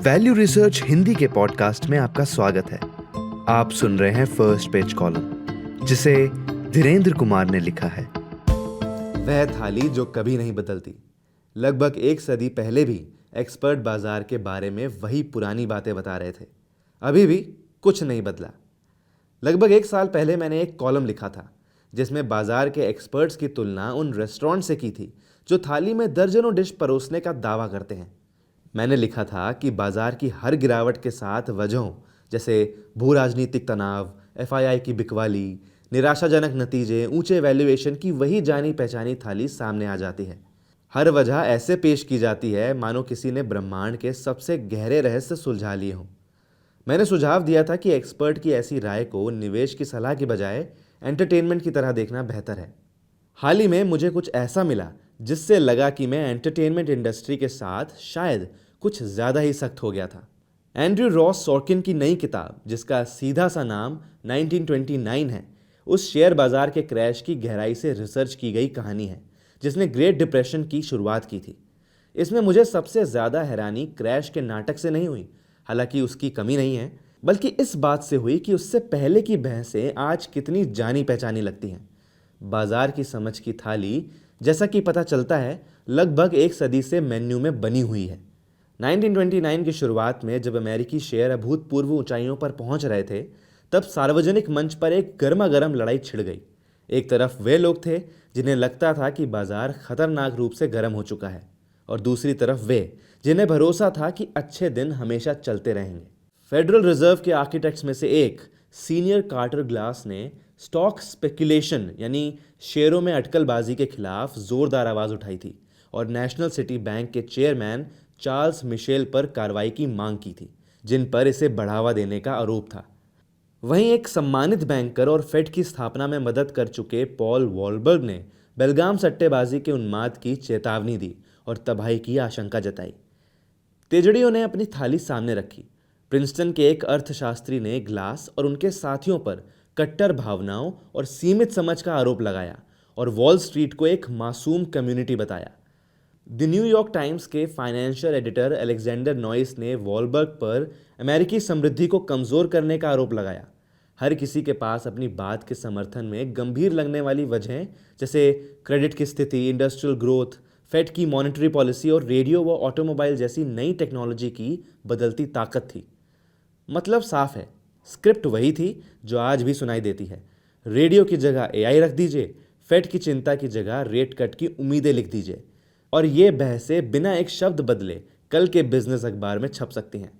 Value research Hindi के podcast में आपका स्वागत है। आप सुन रहे हैं फर्स्ट पेज कॉलम, जिसे धीरेन्द्र कुमार ने लिखा है। वह थाली जो कभी नहीं बदलती। लगभग एक सदी पहले भी एक्सपर्ट बाजार के बारे में वही पुरानी बातें बता रहे थे। अभी भी कुछ नहीं बदला। लगभग एक साल पहले मैंने एक कॉलम लिखा था जिसमें बाजार के एक्सपर्ट्स की तुलना उन रेस्टोरेंट से की थी जो थाली में दर्जनों डिश परोसने का दावा करते हैं। मैंने लिखा था कि बाजार की हर गिरावट के साथ वजहों जैसे भू राजनीतिक तनाव, एफआईआई की बिकवाली, निराशाजनक नतीजे, ऊंचे वैल्यूएशन की वही जानी पहचानी थाली सामने आ जाती है। हर वजह ऐसे पेश की जाती है मानो किसी ने ब्रह्मांड के सबसे गहरे रहस्य सुलझा लिए हों। मैंने सुझाव दिया था कि एक्सपर्ट की ऐसी राय को निवेश की सलाह की बजाय एंटरटेनमेंट की तरह देखना बेहतर है। हाल ही में मुझे कुछ ऐसा मिला जिससे लगा कि मैं एंटरटेनमेंट इंडस्ट्री के साथ शायद कुछ ज़्यादा ही सख्त हो गया था। एंड्रयू रॉस सॉर्किन की नई किताब, जिसका सीधा सा नाम 1929 है, उस शेयर बाजार के क्रैश की गहराई से रिसर्च की गई कहानी है जिसने ग्रेट डिप्रेशन की शुरुआत की थी। इसमें मुझे सबसे ज़्यादा हैरानी क्रैश के नाटक से नहीं हुई, हालांकि उसकी कमी नहीं है, बल्कि इस बात से हुई कि उससे पहले की बहसें आज कितनी जानी पहचानी लगती हैं। बाजार की समझ की थाली, जैसा कि पता चलता है, लगभग एक सदी से मेन्यू में बनी हुई है। 1929 की शुरुआत में जब अमेरिकी शेयर अभूतपूर्व ऊंचाइयों पर पहुंच रहे थे, तब सार्वजनिक मंच पर एक गर्मा गर्म लड़ाई छिड़ गई। एक तरफ वे लोग थे जिन्हें लगता था कि बाजार खतरनाक रूप से गर्म हो चुका है, और दूसरी तरफ वे जिन्हें भरोसा था कि अच्छे दिन हमेशा चलते रहेंगे। फेडरल रिजर्व के आर्किटेक्ट्स में से एक सीनियर कार्टर ग्लास ने स्टॉक स्पेकुलेशन यानी शेयरों में अटकलबाजी के खिलाफ जोरदार आवाज उठाई थी और नेशनल सिटी बैंक के चेयरमैन चार्ल्स मिशेल पर कार्रवाई की मांग की थी, जिन पर इसे बढ़ावा देने का आरोप था। वहीं एक सम्मानित बैंकर और फेड की स्थापना में मदद कर चुके पॉल वॉलबर्ग ने बेलगाम सट्टेबाजी के उन्माद की चेतावनी दी और तबाही की आशंका जताई। तेजड़ियों ने अपनी थाली सामने रखी। प्रिंसटन के एक अर्थशास्त्री ने ग्लास और उनके साथियों पर कट्टर भावनाओं और सीमित समझ का आरोप लगाया और वॉल स्ट्रीट को एक मासूम कम्युनिटी बताया। द न्यूयॉर्क टाइम्स के फाइनेंशियल एडिटर अलेक्जेंडर नॉइस ने वॉलबर्ग पर अमेरिकी समृद्धि को कमज़ोर करने का आरोप लगाया। हर किसी के पास अपनी बात के समर्थन में गंभीर लगने वाली वजहें जैसे क्रेडिट की स्थिति, इंडस्ट्रियल ग्रोथ, फेड की मॉनेटरी पॉलिसी और रेडियो व ऑटोमोबाइल जैसी नई टेक्नोलॉजी की बदलती ताकत थी। मतलब साफ है, स्क्रिप्ट वही थी जो आज भी सुनाई देती है। रेडियो की जगह एआई रख दीजिए, फेड की चिंता की जगह रेट कट की उम्मीदें लिख दीजिए, और ये बहसें बिना एक शब्द बदले कल के बिजनेस अखबार में छप सकती हैं।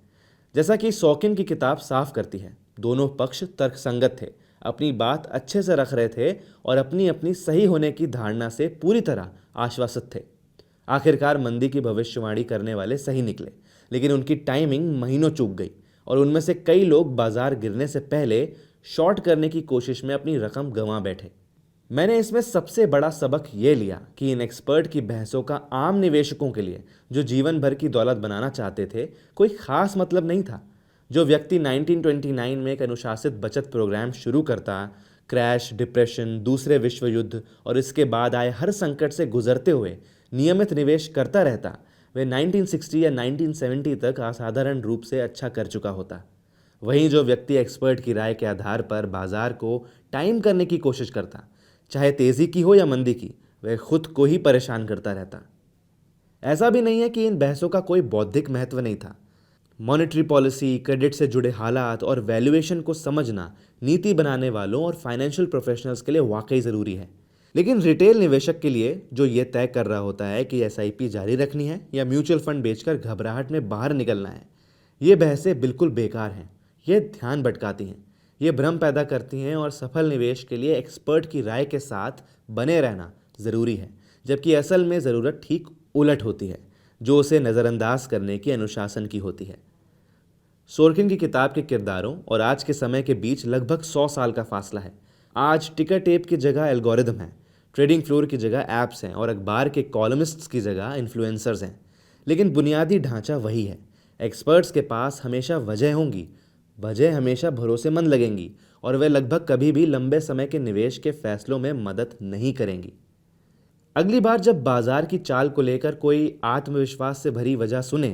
जैसा कि सॉकिन की किताब साफ करती है, दोनों पक्ष तर्कसंगत थे, अपनी बात अच्छे से रख रहे थे और अपनी अपनी सही होने की धारणा से पूरी तरह आश्वस्त थे। आखिरकार मंदी की भविष्यवाणी करने वाले सही निकले, लेकिन उनकी टाइमिंग महीनों चूक गई और उनमें से कई लोग बाजार गिरने से पहले शॉर्ट करने की कोशिश में अपनी रकम गंवा बैठे। मैंने इसमें सबसे बड़ा सबक ये लिया कि इन एक्सपर्ट की बहसों का आम निवेशकों के लिए, जो जीवन भर की दौलत बनाना चाहते थे, कोई खास मतलब नहीं था। जो व्यक्ति 1929 में एक अनुशासित बचत प्रोग्राम शुरू करता, क्रैश, डिप्रेशन, दूसरे विश्व युद्ध और इसके बाद आए हर संकट से गुजरते हुए नियमित निवेश करता रहता, वे 1960 या 1970 तक असाधारण रूप से अच्छा कर चुका होता। वहीं जो व्यक्ति एक्सपर्ट की राय के आधार पर बाजार को टाइम करने की कोशिश करता, चाहे तेजी की हो या मंदी की, वह खुद को ही परेशान करता रहता। ऐसा भी नहीं है कि इन बहसों का कोई बौद्धिक महत्व नहीं था। मॉनेटरी पॉलिसी, क्रेडिट से जुड़े हालात और वैल्यूएशन को समझना नीति बनाने वालों और फाइनेंशियल प्रोफेशनल्स के लिए वाकई ज़रूरी है। लेकिन रिटेल निवेशक के लिए, जो ये तय कर रहा होता है कि एसआईपी जारी रखनी है या म्यूचुअल फंड बेचकर घबराहट में बाहर निकलना है, ये बहसें बिल्कुल बेकार हैं। ये ध्यान भटकाती हैं, ये भ्रम पैदा करती हैं और सफल निवेश के लिए एक्सपर्ट की राय के साथ बने रहना ज़रूरी है, जबकि असल में ज़रूरत ठीक उलट होती है, जो उसे नज़रअंदाज करने की अनुशासन की होती है। सोर्किन की किताब के किरदारों और आज के समय के बीच लगभग 100 साल का फासला है। आज टिकर टेप की जगह एल्गोरिदम है, ट्रेडिंग फ्लोर की जगह ऐप्स हैं और अखबार के कॉलमिस्ट्स की जगह इन्फ्लुएंसर्स हैं, लेकिन बुनियादी ढांचा वही है। एक्सपर्ट्स के पास हमेशा वजह होंगी, वजह हमेशा भरोसेमंद लगेंगी और वे लगभग कभी भी लंबे समय के निवेश के फैसलों में मदद नहीं करेंगी। अगली बार जब बाजार की चाल को लेकर कोई आत्मविश्वास से भरी वजह सुने,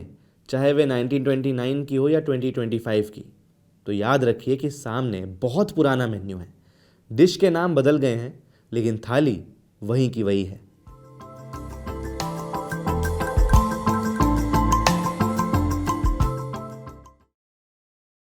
चाहे वे 1929 की हो या 2025 की। तो याद रखिए कि सामने बहुत पुराना मेन्यू है। डिश के नाम बदल गए हैं, लेकिन थाली वहीं की वही है।